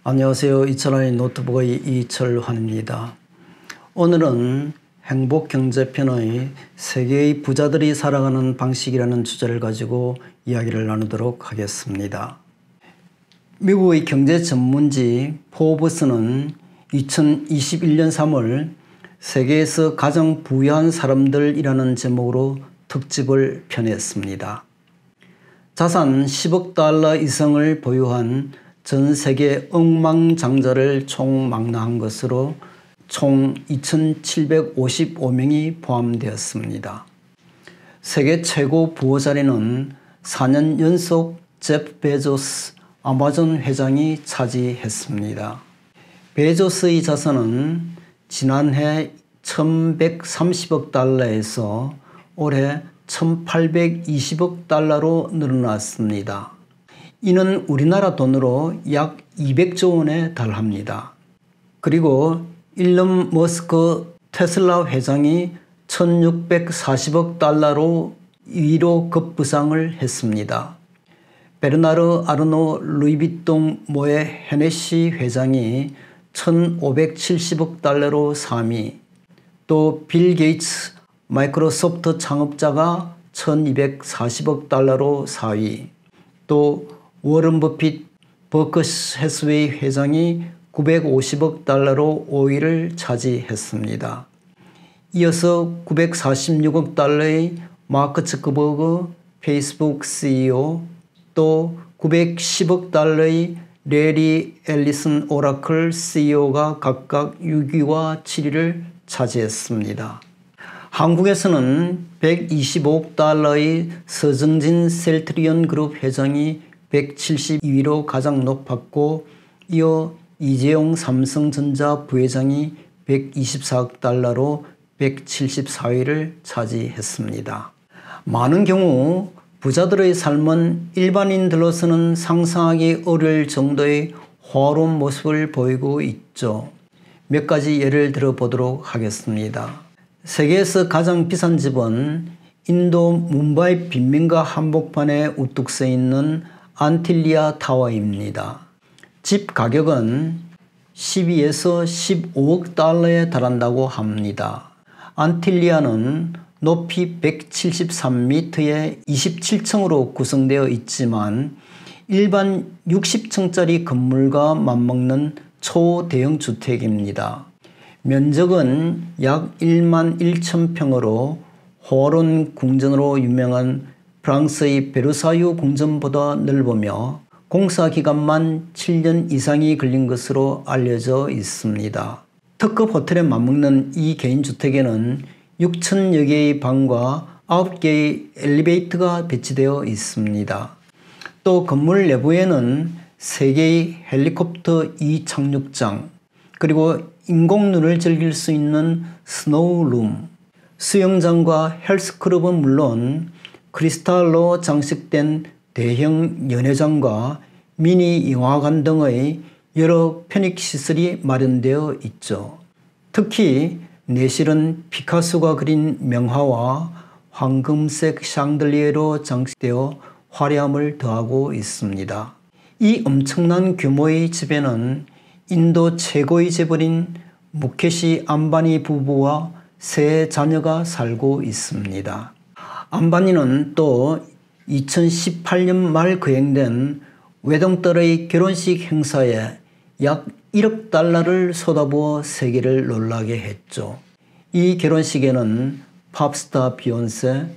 안녕하세요. 이철환의 노트북의 이철환입니다. 오늘은 행복경제편의 세계의 부자들이 살아가는 방식이라는 주제를 가지고 이야기를 나누도록 하겠습니다. 미국의 경제 전문지 포브스는 2021년 3월 세계에서 가장 부유한 사람들이라는 제목으로 특집을 펴냈습니다. 자산 10억 달러 이상을 보유한 전 세계 억만장자를 총망라한 것으로 총 2,755명이 포함되었습니다. 세계 최고 부호 자리는 4년 연속 제프 베조스 아마존 회장이 차지했습니다. 베조스의 자산은 지난해 1,130억 달러에서 올해 1,820억 달러로 늘어났습니다. 이는 우리나라 돈으로 약 200조 원에 달합니다. 그리고 일론 머스크 테슬라 회장이 1,640억 달러로 2위로 급부상을 했습니다. 베르나르 아르노 루이비통 모에 헤네시 회장이 1,570억 달러로 3위, 또 빌 게이츠 마이크로소프트 창업자가 1,240억 달러로 4위, 또 워런 버핏 버크셔 해스웨이 회장이 950억 달러로 5위를 차지했습니다. 이어서 946억 달러의 마크 츠커버그 페이스북 CEO, 또 910억 달러의 레리 앨리슨 오라클 CEO가 각각 6위와 7위를 차지했습니다. 한국에서는 125억 달러의 서정진 셀트리온 그룹 회장이 172위로 가장 높았고, 이어 이재용 삼성전자 부회장이 124억 달러로 174위를 차지했습니다. 많은 경우 부자들의 삶은 일반인들로서는 상상하기 어려울 정도의 호화로운 모습을 보이고 있죠. 몇 가지 예를 들어보도록 하겠습니다. 세계에서 가장 비싼 집은 인도 뭄바이 빈민가 한복판에 우뚝 서 있는 안틸리아 타워입니다. 집 가격은 12에서 15억 달러에 달한다고 합니다. 안틸리아는 높이 173m에 27층으로 구성되어 있지만 일반 60층짜리 건물과 맞먹는 초대형 주택입니다. 면적은 약 1만 1천 평으로 호화로운 궁전으로 유명한 프랑스의 베르사유 궁전보다 넓으며 공사 기간만 7년 이상이 걸린 것으로 알려져 있습니다. 특급 호텔에 맞먹는 이 개인주택에는 6,000여 개의 방과 9개의 엘리베이터가 배치되어 있습니다. 또 건물 내부에는 3개의 헬리콥터 이착륙장, 그리고 인공눈을 즐길 수 있는 스노우룸, 수영장과 헬스클럽은 물론 크리스탈로 장식된 대형 연회장과 미니 영화관 등의 여러 편익시설이 마련되어 있죠. 특히 내실은 피카소가 그린 명화와 황금색 샹들리에로 장식되어 화려함을 더하고 있습니다. 이 엄청난 규모의 집에는 인도 최고의 재벌인 무케시 암바니 부부와 세 자녀가 살고 있습니다. 암바니는 또 2018년 말 거행된 외동딸의 결혼식 행사에 약 1억 달러를 쏟아부어 세계를 놀라게 했죠. 이 결혼식에는 팝스타 비욘세,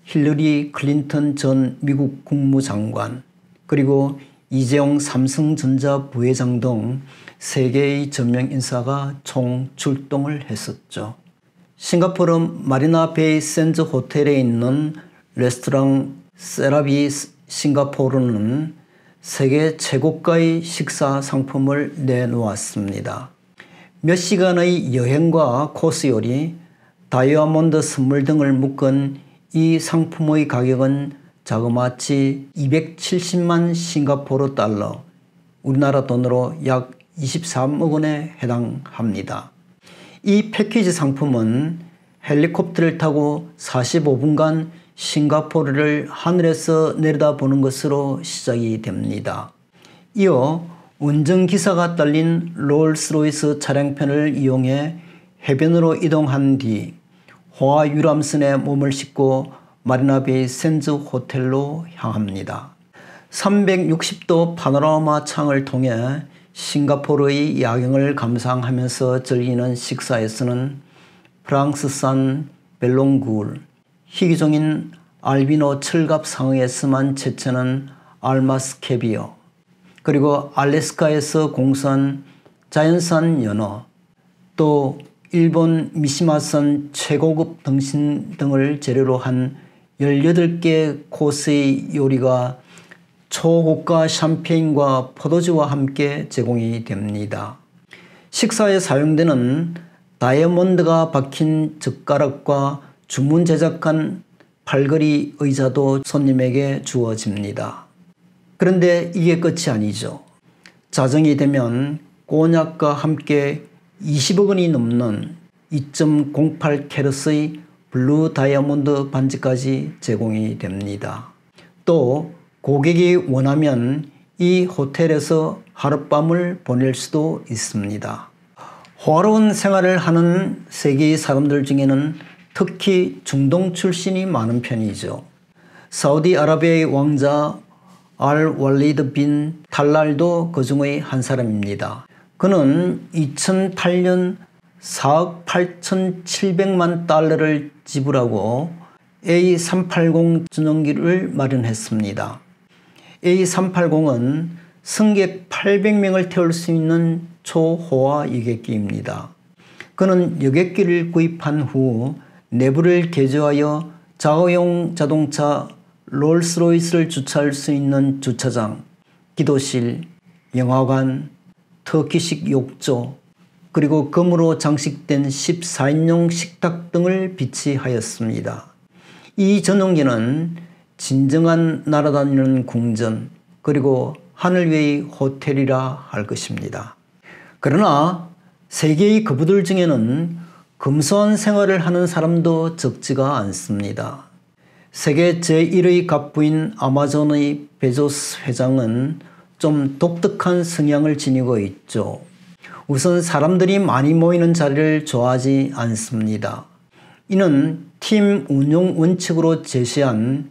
힐러리 클린턴 전 미국 국무장관, 그리고 이재용 삼성전자 부회장 등 세계의 전명 인사가 총 출동을 했었죠. 싱가포르 마리나 베이 샌즈 호텔에 있는 레스토랑 세라비 싱가포르는 세계 최고가의 식사 상품을 내놓았습니다. 몇 시간의 여행과 코스 요리, 다이아몬드 선물 등을 묶은 이 상품의 가격은 자그마치 270만 싱가포르 달러, 우리나라 돈으로 약 23억 원에 해당합니다. 이 패키지 상품은 헬리콥터를 타고 45분간 싱가포르를 하늘에서 내려다보는 것으로 시작이 됩니다. 이어 운전기사가 딸린 롤스로이스 차량편을 이용해 해변으로 이동한 뒤 호화 유람선에 몸을 싣고 마리나베이 샌즈 호텔로 향합니다. 360도 파노라마 창을 통해 싱가포르의 야경을 감상하면서 즐기는 식사에서는 프랑스산 벨롱굴, 희귀종인 알비노 철갑상어에서만 채취하는 알마스 캐비어, 그리고 알래스카에서 공수한 자연산 연어, 또 일본 미시마산 최고급 등심 등을 재료로 한 18개 코스의 요리가 초고가 샴페인과 포도주와 함께 제공이 됩니다. 식사에 사용되는 다이아몬드가 박힌 젓가락과 주문 제작한 팔걸이 의자도 손님에게 주어집니다. 그런데 이게 끝이 아니죠. 자정이 되면 꼬냑과 함께 20억 원이 넘는 2.08 캐럿의 블루 다이아몬드 반지까지 제공이 됩니다. 또 고객이 원하면 이 호텔에서 하룻밤을 보낼 수도 있습니다. 호화로운 생활을 하는 세계의 사람들 중에는 특히 중동 출신이 많은 편이죠. 사우디아라비아의 왕자 알 월리드 빈 탈랄도 그 중의 한 사람입니다. 그는 2008년 4억 8,700만 달러를 지불하고 A380 전용기를 마련했습니다. A380은 승객 800명을 태울 수 있는 초호화 여객기입니다. 그는 여객기를 구입한 후 내부를 개조하여 자가용 자동차 롤스로이스를 주차할 수 있는 주차장, 기도실, 영화관, 터키식 욕조, 그리고 금으로 장식된 14인용 식탁 등을 비치하였습니다. 이 전용기는 진정한 날아다니는 궁전, 그리고 하늘 위의 호텔이라 할 것입니다. 그러나 세계의 거부들 중에는 검소한 생활을 하는 사람도 적지가 않습니다. 세계 제1의 갑부인 아마존의 베조스 회장은 좀 독특한 성향을 지니고 있죠. 우선 사람들이 많이 모이는 자리를 좋아하지 않습니다. 이는 팀 운영 원칙으로 제시한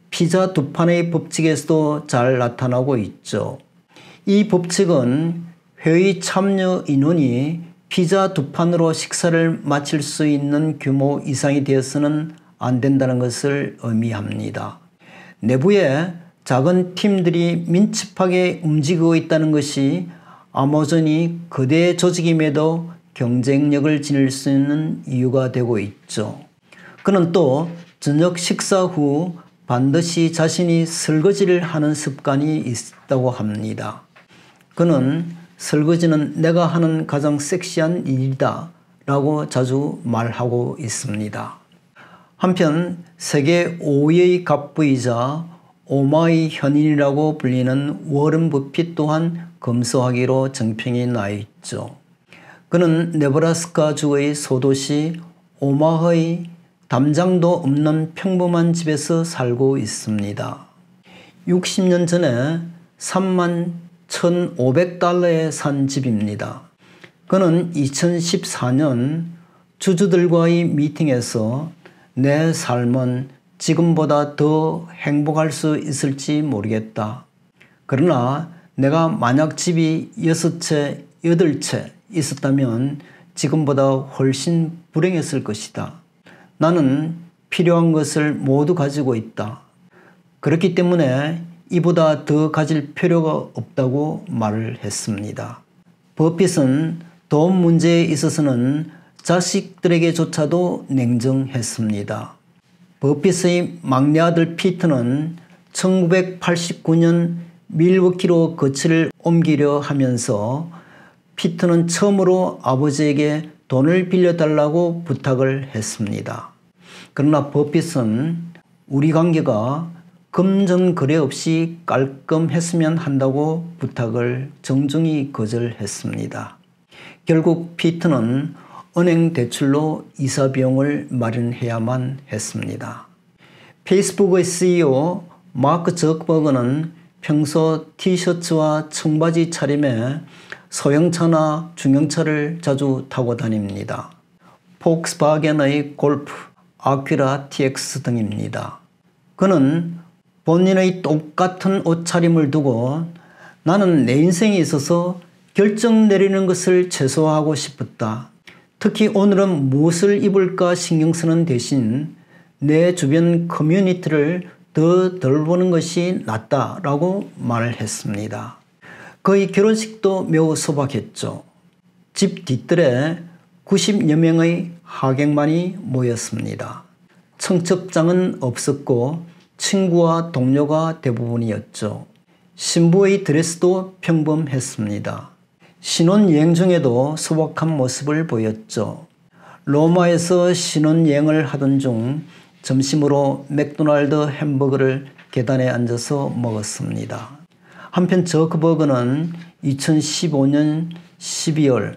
피자 두 판의 법칙에서도 잘 나타나고 있죠. 이 법칙은 회의 참여 인원이 피자 두 판으로 식사를 마칠 수 있는 규모 이상이 되어서는 안 된다는 것을 의미합니다. 내부에 작은 팀들이 민첩하게 움직이고 있다는 것이 아마존이 거대 조직임에도 경쟁력을 지닐 수 있는 이유가 되고 있죠. 그는 또 저녁 식사 후 반드시 자신이 설거지를 하는 습관이 있다고 합니다. 그는 설거지는 내가 하는 가장 섹시한 일이다 라고 자주 말하고 있습니다. 한편 세계 5위의 갑부이자 오마이 현인이라고 불리는 워런 버핏 또한 검소하기로 정평이 나 있죠. 그는 네브라스카주의 소도시 오마하의 담장도 없는 평범한 집에서 살고 있습니다. 60년 전에 31,500달러에 산 집입니다. 그는 2014년 주주들과의 미팅에서 내 삶은 지금보다 더 행복할 수 있을지 모르겠다. 그러나 내가 만약 집이 6채, 8채 있었다면 지금보다 훨씬 불행했을 것이다. 나는 필요한 것을 모두 가지고 있다. 그렇기 때문에 이보다 더 가질 필요가 없다고 말을 했습니다. 버핏은 돈 문제에 있어서는 자식들에게조차도 냉정했습니다. 버핏의 막내 아들 피터는 1989년 밀워키로 거처를 옮기려 하면서 피터는 처음으로 아버지에게 돈을 빌려달라고 부탁을 했습니다. 그러나 버핏은 우리 관계가 금전 거래 없이 깔끔했으면 한다고 부탁을 정중히 거절했습니다. 결국 피터는 은행 대출로 이사 비용을 마련해야만 했습니다. 페이스북의 CEO 마크 저크버그는 평소 티셔츠와 청바지 차림에 소형차나 중형차를 자주 타고 다닙니다. 폭스바겐의 골프, 아퀴라 TX 등입니다. 그는 본인의 똑같은 옷차림을 두고 나는 내 인생에 있어서 결정 내리는 것을 최소화하고 싶었다. 특히 오늘은 무엇을 입을까 신경 쓰는 대신 내 주변 커뮤니티를 더 덜 보는 것이 낫다라고 말을 했습니다. 그의 결혼식도 매우 소박했죠. 집 뒤뜰에 90여 명의 하객만이 모였습니다. 청첩장은 없었고 친구와 동료가 대부분이었죠. 신부의 드레스도 평범했습니다. 신혼여행 중에도 소박한 모습을 보였죠. 로마에서 신혼여행을 하던 중 점심으로 맥도날드 햄버거를 계단에 앉아서 먹었습니다. 한편 저크버그는 2015년 12월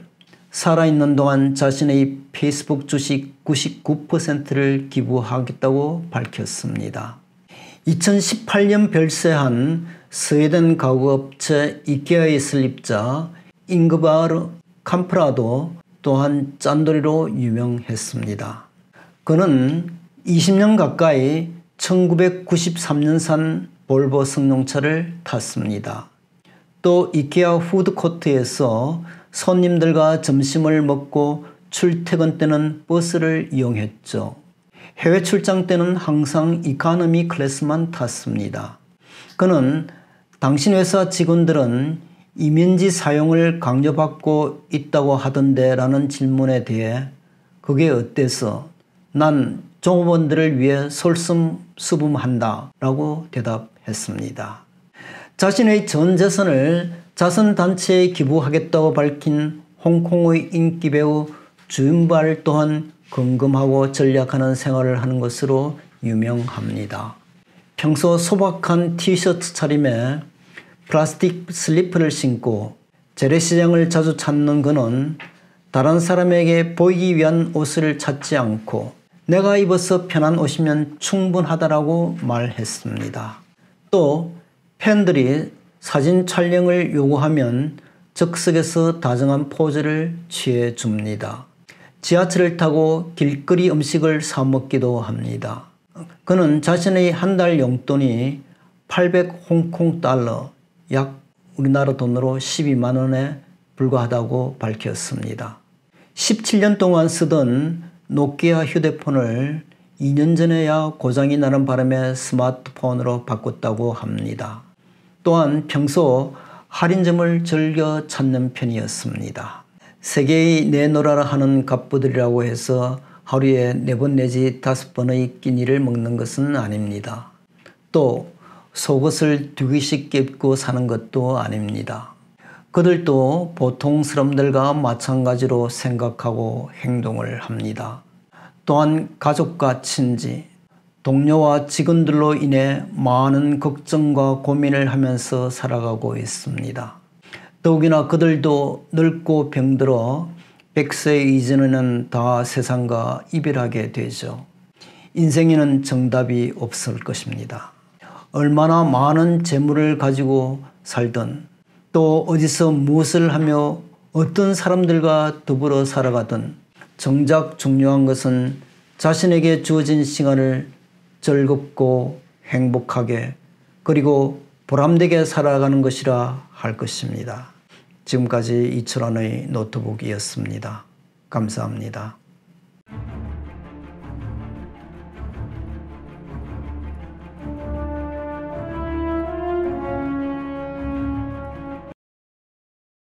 살아있는 동안 자신의 페이스북 주식 99%를 기부하겠다고 밝혔습니다. 2018년 별세한 스웨덴 가구업체 이케아의 설립자 잉그바르 캄프라도 또한 짠돌이로 유명했습니다. 그는 20년 가까이 1993년산 볼보 승용차를 탔습니다. 또 이케아 푸드코트에서 손님들과 점심을 먹고 출퇴근 때는 버스를 이용했죠. 해외 출장 때는 항상 이코노미 클래스만 탔습니다. 그는 당신 회사 직원들은 이면지 사용을 강요받고 있다고 하던데 라는 질문에 대해 그게 어때서 난 종업원들을 위해 솔선수범한다 라고 대답했습니다. 자신의 전 재산을 자선단체에 기부하겠다고 밝힌 홍콩의 인기배우 주윤발 또한 건금하고 전략하는 생활을 하는 것으로 유명합니다. 평소 소박한 티셔츠 차림에 플라스틱 슬리퍼를 신고 재래시장을 자주 찾는 그는 다른 사람에게 보이기 위한 옷을 찾지 않고 내가 입어서 편한 옷이면 충분하다라고 말했습니다. 또 팬들이 사진 촬영을 요구하면 즉석에서 다정한 포즈를 취해 줍니다. 지하철을 타고 길거리 음식을 사 먹기도 합니다. 그는 자신의 한 달 용돈이 800 홍콩 달러, 약 우리나라 돈으로 12만 원에 불과하다고 밝혔습니다. 17년 동안 쓰던 노키아 휴대폰을 2년 전에야 고장이 나는 바람에 스마트폰으로 바꿨다고 합니다. 또한 평소 할인점을 즐겨 찾는 편이었습니다. 세계의 내놓으라 하는 갑부들이라고 해서 하루에 4번 내지 5번의 끼니를 먹는 것은 아닙니다. 또 속옷을 2개씩 입고 사는 것도 아닙니다. 그들도 보통 사람들과 마찬가지로 생각하고 행동을 합니다. 또한 가족과 친지, 동료와 직원들로 인해 많은 걱정과 고민을 하면서 살아가고 있습니다. 더욱이나 그들도 늙고 병들어 100세 이전에는 다 세상과 이별하게 되죠. 인생에는 정답이 없을 것입니다. 얼마나 많은 재물을 가지고 살든 또 어디서 무엇을 하며 어떤 사람들과 더불어 살아가든 정작 중요한 것은 자신에게 주어진 시간을 즐겁고 행복하게 그리고 보람되게 살아가는 것이라 할 것입니다. 지금까지 이철환의 노트북이었습니다. 감사합니다.